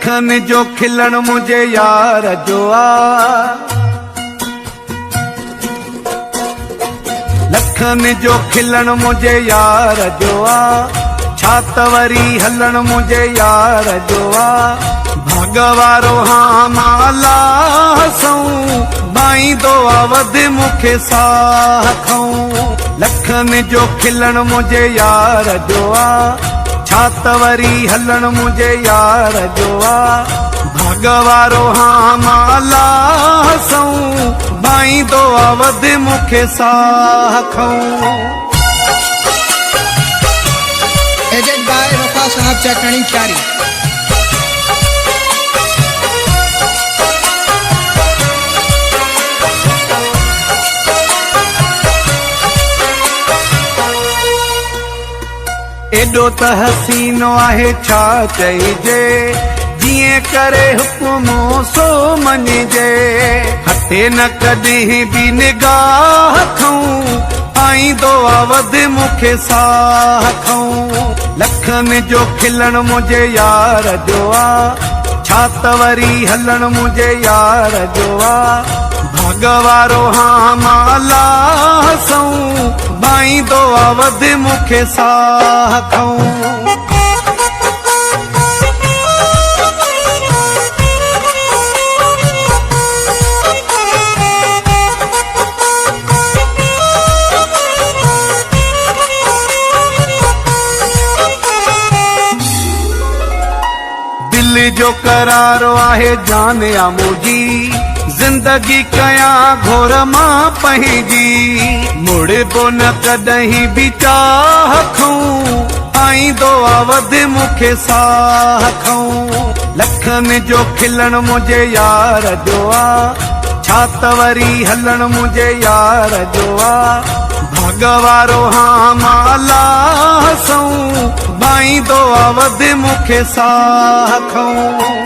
लखन जो खिलण मुझे यार जो आ, लखन जो खिलण मुझे यार जो आ, छात वरी हलण मुझे यार जो आ। भागवारो हाँ माला हसूं बाई दो आवध मुखे साह खाऊं। लखन जो खिलण मुझे यार जो आ, छात वरी हलण मुझे यार जो आ। भागवारो हाँ माला हसूं बाई दो आवध मुखे साह खाऊं। एजेंट बाय वफा साहब चटणी चारी। एडो त हसीनो आहे छा चइजे, जिए करे हुकुमो सो मञिजे। हटे न कॾहिं बि निगाह खऊं आईंदो आवध मुखे साह खाऊं। लखन जो खिलण मुझे यार जो आ, छात वरी हलण मुझे यार जो आ। भागवारो हाँ माला हसूं बाई दो आवध मुखे साह खाऊं। दिल जो करारो आहे जान या मुझी, जिंदगी कया घोर मां पंहिंजी। मुड़बो न कॾहिं बि चाह खऊं आईंदो आवध मुखे साह खाऊं। लखन जो खिलण मुझे यार जो आ, छात वरी हलण मुझे यार जो आ। भागवारो हाँ माला हसूं बाई दो आवध मुखे साह खाऊं।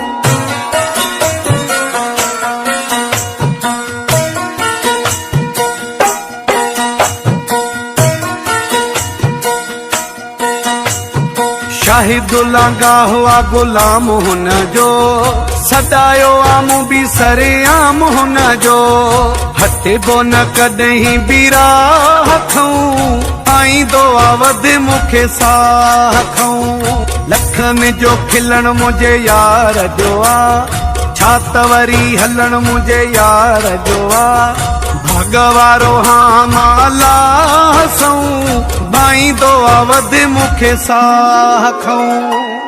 शाहिदुल्ला हुआ गुलाम हुन जो, सदायो आम भी सरेआम हुन जो। हटबो न कॾहिं बि राह खऊं आईंदो आवध मुखे साह खाऊं। लखन जो खिलण मुझे यार जो आ, छात वरी हलण मुझे यार जो आ। भागवारो हाँ माला हसूं बाई दो आवध मुखे साह खाऊं।